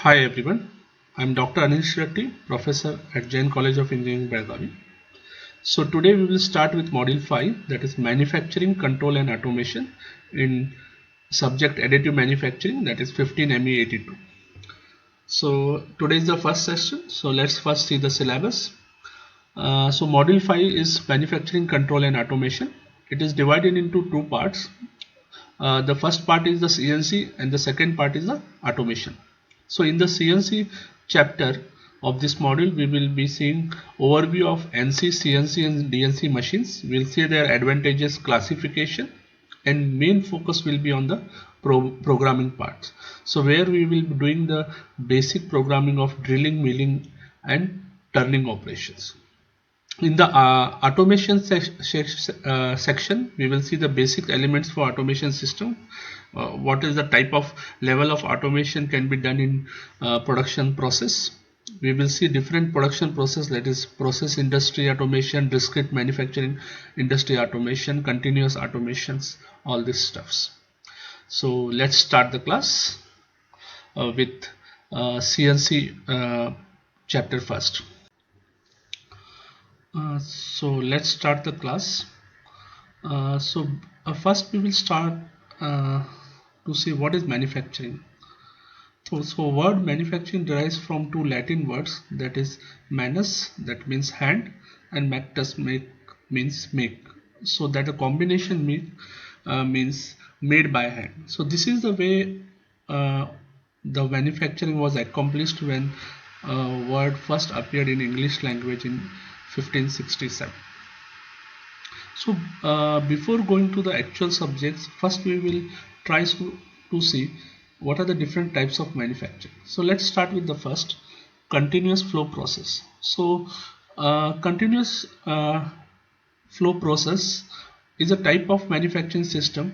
Hi everyone, I am Dr. Anil Shetty, Professor at Jain College of Engineering, Belgavi. So today we will start with Module 5, that is Manufacturing, Control and Automation in subject Additive Manufacturing, that is 15 ME82. So today is the first session, so let's first see the syllabus. So Module 5 is Manufacturing, Control and Automation. It is divided into two parts. The first part is the CNC and the second part is the automation. So in the CNC chapter of this module, we will be seeing overview of NC, CNC and DNC machines. We'll see their advantages, classification, and main focus will be on the programming parts. So where we will be doing the basic programming of drilling, milling and turning operations. In the automation section, we will see the basic elements for automation system. What is the type of level of automation can be done in production process. We will see different production process, that is process industry automation, discrete manufacturing industry automation, continuous automations, all these stuffs. So let's start the class with CNC chapter first. So let's start the class. First we will start to see what is manufacturing. So word manufacturing derives from two Latin words, that is manus, that means hand, and mactus, means make. So that a combination means made by hand. So this is the way the manufacturing was accomplished when word first appeared in English language in 1567. So before going to the actual subjects, first we will try to see what are the different types of manufacturing. So let's start with the first, continuous flow process. So continuous flow process is a type of manufacturing system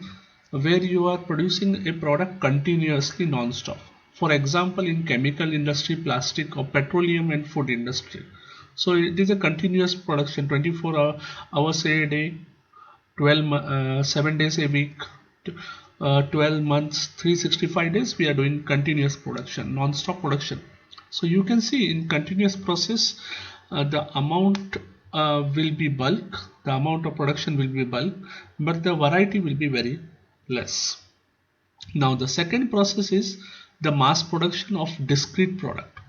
where you are producing a product continuously non-stop. For example, in chemical industry, plastic or petroleum and food industry. So it is a continuous production, 24 hours a day, 7 days a week, 12 months, 365 days we are doing continuous production, non-stop production. So you can see in continuous process the amount will be bulk, the amount of production will be bulk, but the variety will be very less. Now the second process is the mass production of discrete product.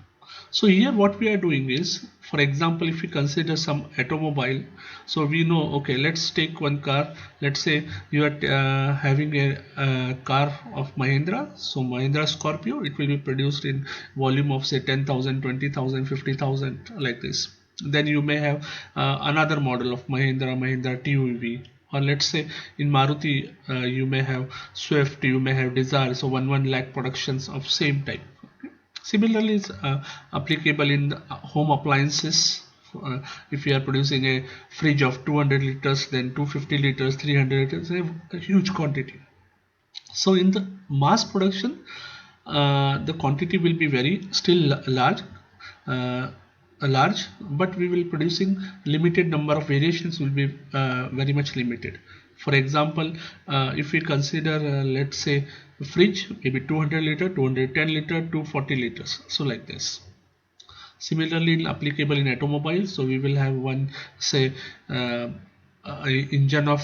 So here what we are doing is, for example, if we consider some automobile, so we know, okay, let's take one car. Let's say you are having a car of Mahindra. So Mahindra Scorpio, it will be produced in volume of say 10,000, 20,000, 50,000, like this. Then you may have another model of Mahindra TUV. Or let's say in Maruti, you may have Swift, you may have Dzire. So 1 lakh productions of same type. Similarly, it's applicable in home appliances. If you are producing a fridge of 200 liters, then 250 liters, 300 liters, a huge quantity. So in the mass production, the quantity will be still large, but we will producing limited number of variations will be very much limited. For example, if we consider let's say a fridge, maybe 200 liter, 210 liter, 240 liters, so like this. Similarly, applicable in automobiles, so we will have one say engine of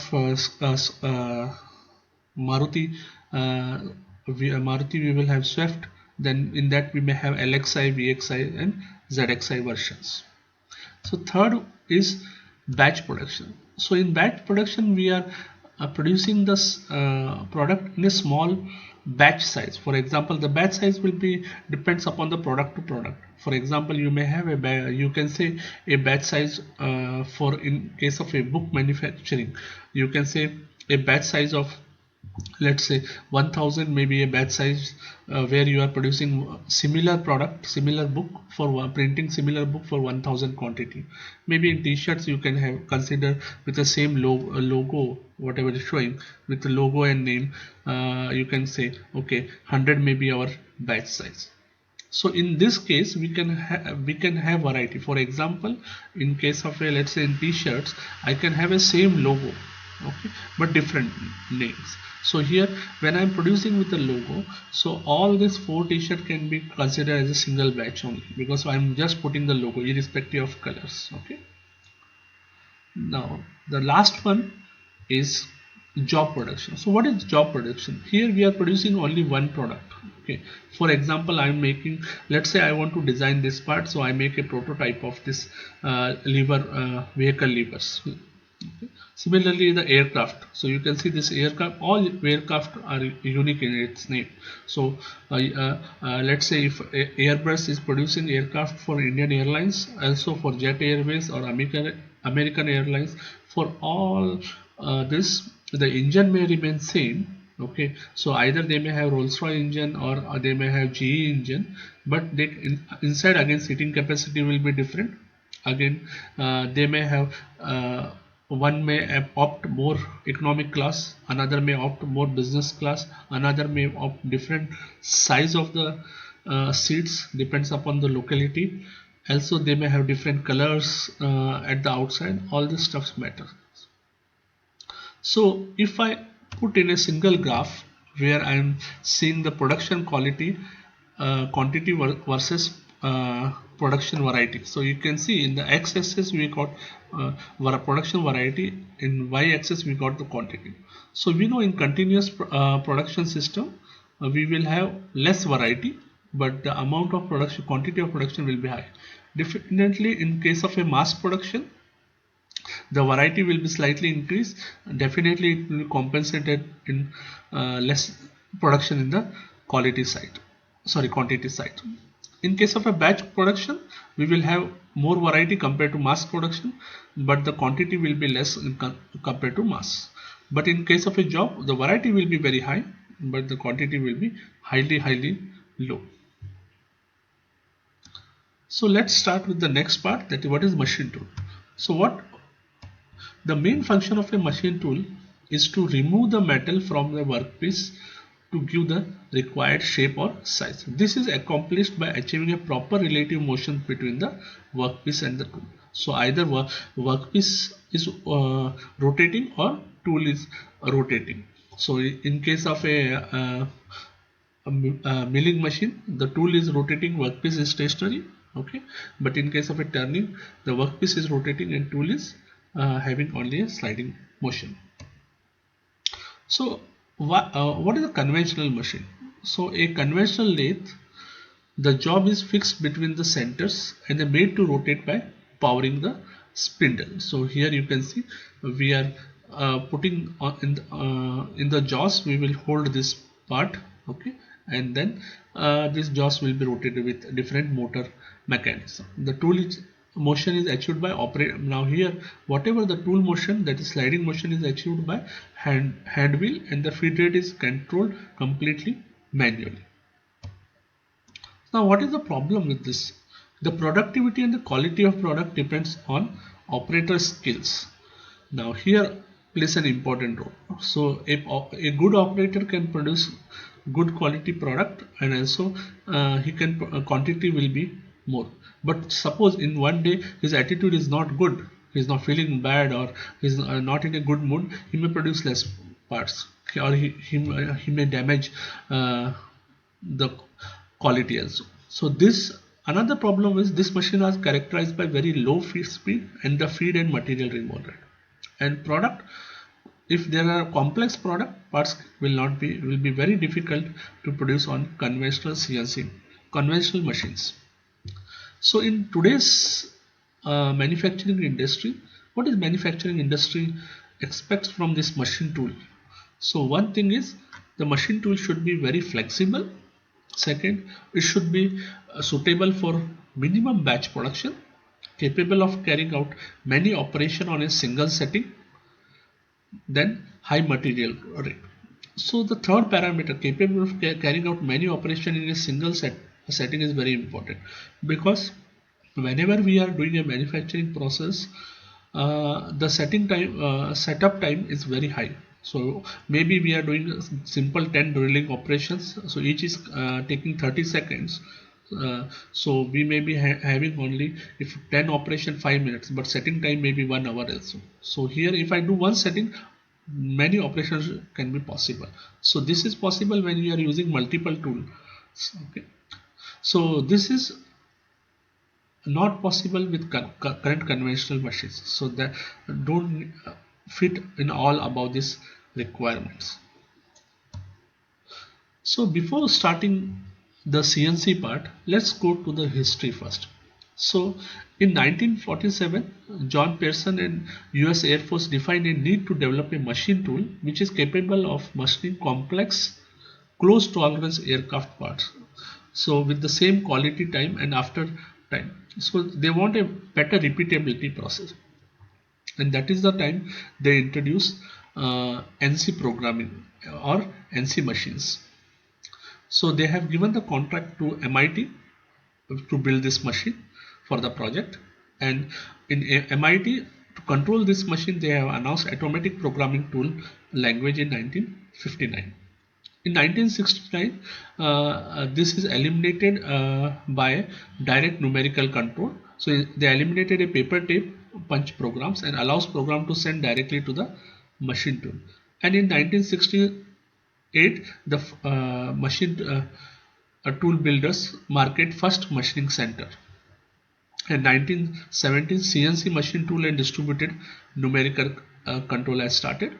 Maruti. Maruti we will have Swift, then in that we may have LXI, VXI and ZXI versions. So third is batch production. So in batch production we are producing this product in a small batch size. For example, the batch size will be depends upon the product to product. For example, you may have you can say a batch size for in case of a book manufacturing, you can say a batch size of, let's say 1000, maybe a batch size where you are producing similar product, similar book for printing similar book for 1000 quantity. Maybe in t-shirts you can have consider with the same logo whatever is showing with the logo and name, you can say okay 100 may be our batch size. So in this case we can have variety. For example, in case of a, let's say in t-shirts, I can have a same logo okay, but different names. So here when I'm producing with the logo, so all these 4 t-shirt can be considered as a single batch only, because I'm just putting the logo irrespective of colors. Okay, now the last one is job production. So what is job production? Here we are producing only one product. Okay, for example, I'm making, let's say I want to design this part, so I make a prototype of this lever, vehicle levers. Okay. Similarly, the aircraft. So you can see this aircraft, all aircraft are unique in its name. So let's say if Airbus is producing aircraft for Indian Airlines, also for Jet Airways or American Airlines, for all this, the engine may remain same. Okay, so either they may have Rolls-Royce engine or they may have GE engine, but they inside again seating capacity will be different. Again, they may have one may opt more economic class, another may opt more business class, another may opt different size of the seats, depends upon the locality. Also they may have different colors at the outside. All this stuff matter. So if I put in a single graph where I am seeing the production quality, quantity versus production variety. So you can see in the x-axis we got production variety, in y-axis we got the quantity. So we know in continuous production system we will have less variety, but the amount of production, quantity of production will be high. Definitely in case of a mass production, the variety will be slightly increased. Definitely it will be compensated in less production in the quality side, sorry, quantity side. In case of a batch production, we will have more variety compared to mass production, but the quantity will be less compared to mass. But in case of a job, the variety will be very high, but the quantity will be highly low. So let's start with the next part, that is what is machine tool. So what the main function of a machine tool is to remove the metal from the workpiece to give the required shape or size. This is accomplished by achieving a proper relative motion between the workpiece and the tool. So either workpiece is rotating or tool is rotating. So in case of a milling machine, the tool is rotating, workpiece is stationary. Okay, but in case of a turning, the workpiece is rotating and tool is having only a sliding motion. So what is a conventional machine? So a conventional lathe, the job is fixed between the centers and are made to rotate by powering the spindle. So here you can see we are putting in the jaws, we will hold this part. Okay, and then this jaws will be rotated with different motor mechanism. The tool is motion is achieved by operate. Now here whatever the tool motion, that is sliding motion, is achieved by hand wheel, and the feed rate is controlled completely manually. Now what is the problem with this? The productivity and the quality of product depends on operator skills. Now here plays an important role. So a good operator can produce good quality product, and also he can quantity will be more. But suppose in one day his attitude is not good, he's not feeling bad, or he's not in a good mood, he may produce less parts, or he may damage the quality also. So this another problem is this machine is characterized by very low feed speed and the feed and material removal. And product, if there are complex product, parts will be very difficult to produce on conventional CNC conventional machines. So in today's manufacturing industry, what is manufacturing industry expects from this machine tool? So one thing is the machine tool should be very flexible. Second, it should be suitable for minimum batch production, capable of carrying out many operations on a single setting, then high material rate. So the third parameter, capable of carrying out many operations in a single setting, is very important, because whenever we are doing a manufacturing process, the setup time is very high. So maybe we are doing simple 10 drilling operations, so each is taking 30 seconds. So we may be having only, if 10 operation 5 minutes, but setting time may be 1 hour also. So here if I do one setting, many operations can be possible. So this is possible when you are using multiple tools. Okay. So this is not possible with current conventional machines. So that don't fit in all about these requirements. So before starting the CNC part, let's go to the history first. So in 1947, John Pearson and US Air Force defined a need to develop a machine tool which is capable of machining complex close tolerance aircraft parts. So with the same quality time and after time. So they want a better repeatability process. And that is the time they introduced NC programming or NC machines. So they have given the contract to MIT to build this machine for the project, and in MIT to control this machine they have announced automatic programming tool language in 1959. In 1969 this is eliminated by direct numerical control. So they eliminated a paper tape punch programs and allows program to send directly to the machine tool. And in 1968 the machine tool builders market first machining center. In 1917 CNC machine tool and distributed numerical control has started.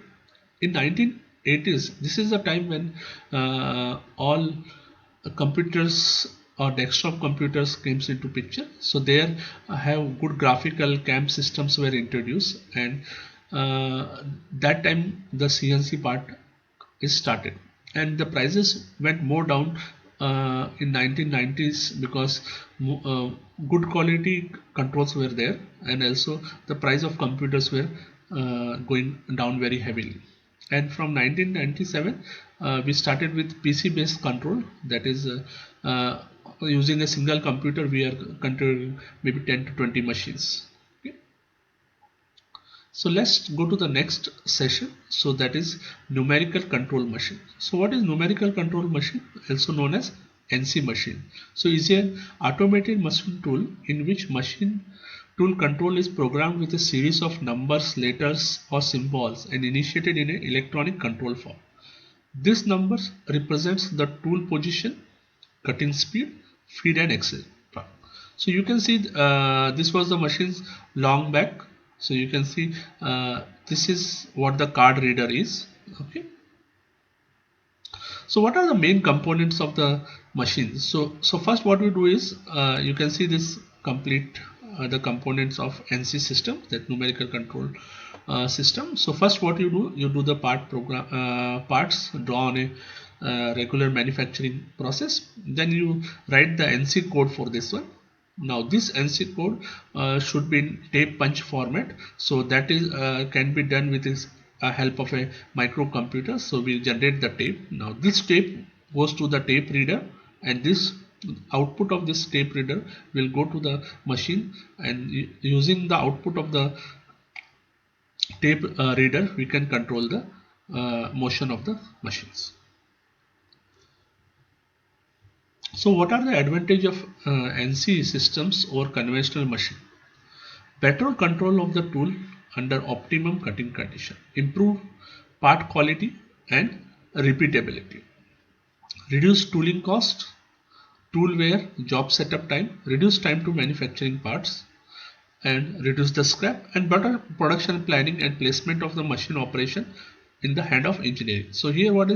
In 1980s, this is the time when all computers or desktop computers came into picture. So there have good graphical CAM systems were introduced, and that time the CNC part is started, and the prices went more down in 1990s because good quality controls were there, and also the price of computers were going down very heavily. And from 1997 we started with PC based control, that is using a single computer we are controlling maybe 10 to 20 machines. Okay. So let's go to the next session. So that is numerical control machine. So what is numerical control machine, also known as NC machine? So is an automated machine tool in which machine tool control is programmed with a series of numbers, letters or symbols and initiated in an electronic control form. This numbers represents the tool position, cutting speed, feed and etc. So you can see this was the machines long back. So you can see this is what the card reader is. Okay. So what are the main components of the machine? So first what we do is you can see this complete the components of NC system, that numerical control system. So first what you do the parts draw on a regular manufacturing process. Then you write the NC code for this one. Now this NC code should be in tape punch format. So that is can be done with this help of a microcomputer. So we generate the tape. Now this tape goes to the tape reader, and this output of this tape reader will go to the machine, and using the output of the tape reader we can control the motion of the machines. So what are the advantage of NC systems over conventional machine? Better control of the tool under optimum cutting condition, improve part quality and repeatability, reduce tooling cost, tool wear, job setup time, reduce time to manufacturing parts, and reduce the scrap, and better production planning and placement of the machine operation in the hand of engineering. So here what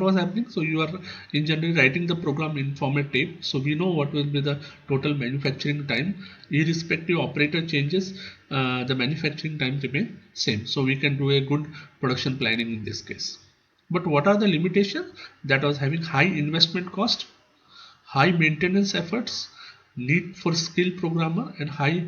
was happening? So you are engineering writing the program in format tape. So we know what will be the total manufacturing time. Irrespective operator changes, the manufacturing time remain same. So we can do a good production planning in this case. But what are the limitations? That was having high investment cost, high maintenance efforts, need for skilled programmer, and high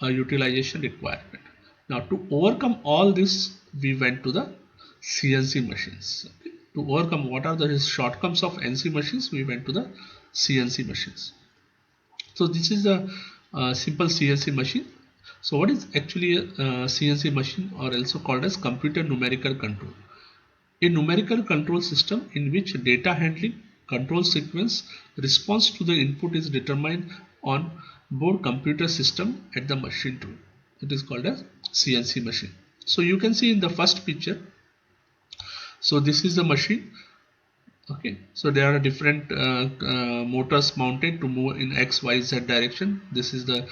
utilization requirement. Now to overcome all this we went to the CNC machines. Okay. To overcome what are the shortcomings of NC machines, we went to the CNC machines. So this is a simple CNC machine. So what is actually a CNC machine, or also called as computer numerical control? A numerical control system in which data handling, control sequence, response to the input is determined on board computer system at the machine tool. It is called as CNC machine. So you can see in the first picture So this is the machine. Okay, so there are different motors mounted to move in X, Y, Z direction. This is the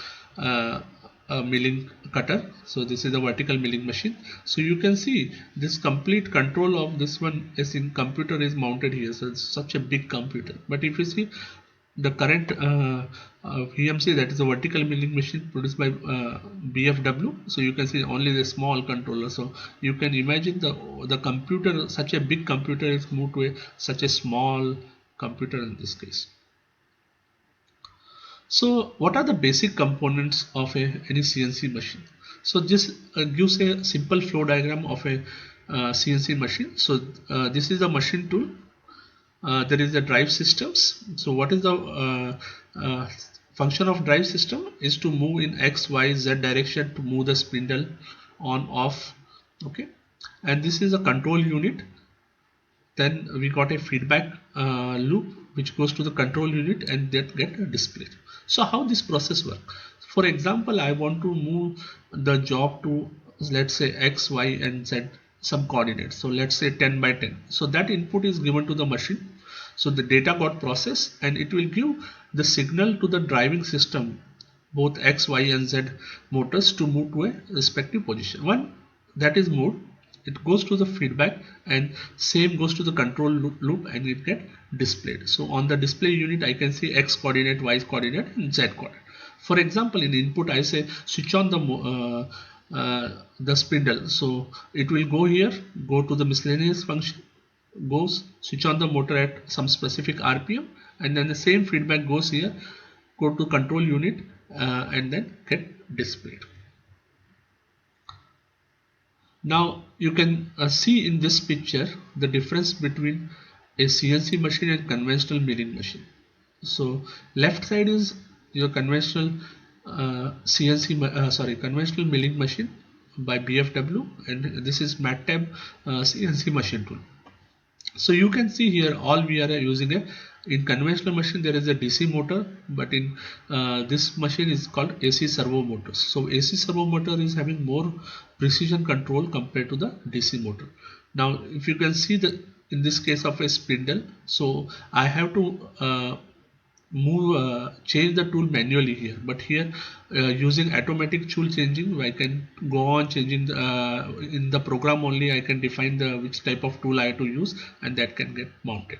milling cutter. So this is the vertical milling machine. So you can see this complete control of this one is in computer is mounted here. So it's such a big computer. But if you see the current PMC, that is a vertical milling machine produced by BFW, so you can see only the small controller. So you can imagine the computer, such a big computer is moved to such a small computer in this case. So what are the basic components of any CNC machine? So this gives a simple flow diagram of a CNC machine. So this is the machine tool. There is the drive systems. So what is the function of drive system is to move in X, Y, Z direction to move the spindle on, off. Okay, and this is a control unit. Then we got a feedback loop which goes to the control unit and that get displayed. So how this process works? For example, I want to move the job to, let's say, X, Y, and Z some coordinates. So let's say 10 by 10. So that input is given to the machine. So the data got processed and it will give the signal to the driving system, both X, Y, and Z motors, to move to a respective position. One that is moved, it goes to the feedback and same goes to the control loop and it get displayed. So on the display unit I can see X coordinate, Y coordinate, and Z coordinate. For example, in input I say switch on the spindle, so it will go here, go to the miscellaneous function, goes switch on the motor at some specific RPM, and then the same feedback goes here, go to control unit and then get displayed. Now you can see in this picture the difference between a CNC machine and conventional milling machine. So left side is your conventional conventional milling machine by BFW, and this is MATTAB CNC machine tool. So you can see here all we are using in conventional machine there is a DC motor, but in this machine is called AC servo motors. So AC servo motor is having more precision control compared to the DC motor. Now if you can see the in this case of a spindle, so I have to change the tool manually here, but here using automatic tool changing I can go on changing in the program only. I can define the which type of tool I have to use and that can get mounted.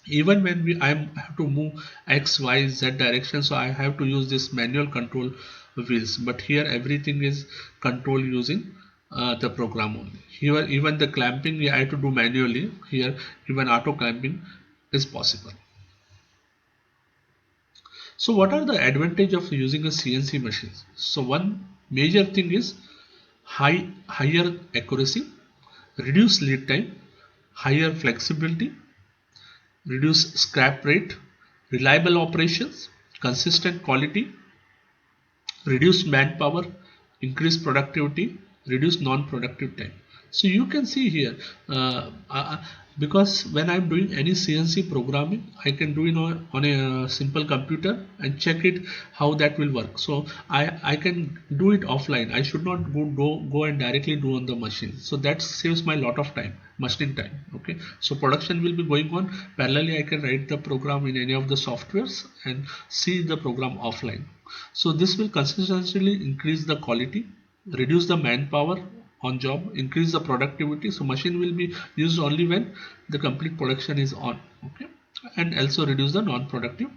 Even when I have to move X, Y, Z direction, so I have to use this manual control wheels, but here everything is controlled using the program only. Here even the clamping I have to do manually. Here even auto clamping is possible. So what are the advantage of using a CNC machine? So one major thing is higher accuracy, reduce lead time, higher flexibility, reduce scrap rate, reliable operations, consistent quality, reduce manpower, increase productivity, reduce non-productive time. So you can see here because when I'm doing any CNC programming, I can do it on a simple computer and check it how that will work. So I can do it offline. I should not go and directly do on the machine. So that saves my lot of time, machining time. Okay, so production will be going on parallelly. I can write the program in any of the softwares and see the program offline. So this will consistently increase the quality, reduce the manpower on job, increase the productivity. So machine will be used only when the complete production is on. Okay, and also reduce the non-productive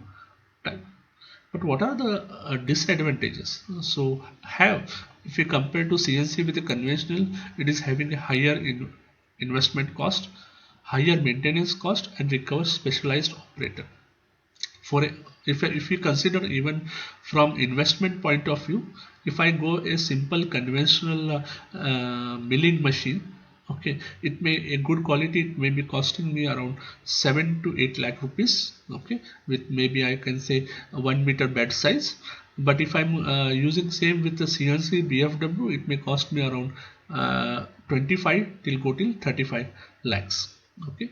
time. But what are the disadvantages? So if you compare to CNC with a conventional, it is having a higher investment cost, higher maintenance cost, and requires specialized operator. If you consider even from investment point of view, if I go a simple conventional milling machine, okay, it may a good quality, it may be costing me around 7 to 8 lakh rupees, okay, with maybe I can say a 1 meter bed size. But if I'm using same with the CNC BFW, it may cost me around 25 till go till 35 lakhs. Okay,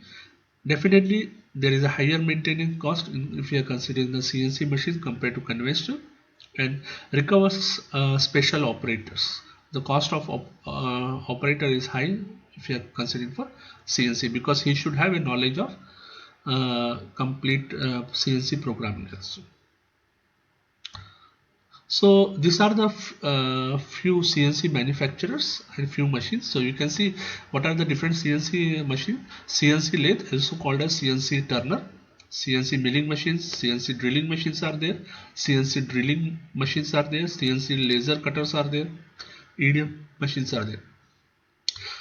definitely there is a higher maintenance cost if you are considering the CNC machine compared to conventional, and requires special operators. The cost of operator is high if you are considering for CNC, because he should have a knowledge of complete CNC programming also. So these are the few CNC manufacturers and few machines. So you can see what are the different CNC machine. CNC lathe, also called as CNC turner. CNC milling machines, CNC drilling machines are there. CNC drilling machines are there. CNC laser cutters are there. EDM machines are there.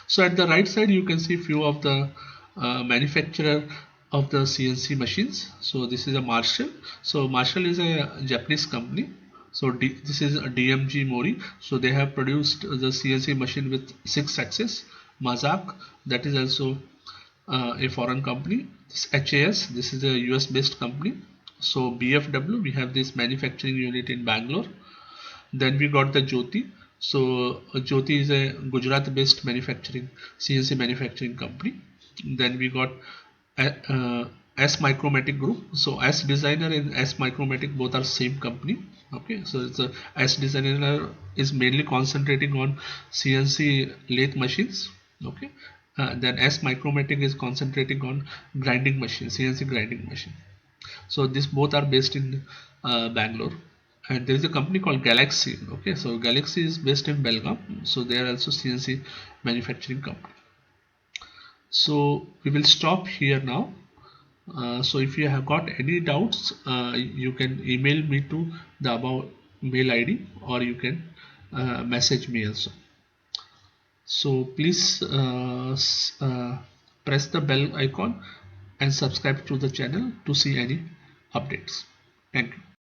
So at the right side you can see few of the manufacturer of the CNC machines. So this is a Marshall. So Marshall is a Japanese company. So this is a DMG Mori. So they have produced the CNC machine with 6 axis. Mazak, that is also a foreign company. This HAS, this is a US based company. So BFW, we have this manufacturing unit in Bangalore. Then we got the Jyoti. So Jyoti is a Gujarat based manufacturing CNC manufacturing company. Then we got S Micromatic Group. So S Designer and S Micromatic both are same company. Okay, so it's a S Designer is mainly concentrating on CNC lathe machines. Okay, then S Micromatic is concentrating on grinding machine, CNC grinding machine. So these both are based in Bangalore. And there is a company called Galaxy. Okay, so Galaxy is based in Belgaum. So they are also CNC manufacturing company. So we will stop here now. So if you have got any doubts, you can email me to the above mail ID, or you can message me also. So please press the bell icon and subscribe to the channel to see any updates. Thank you.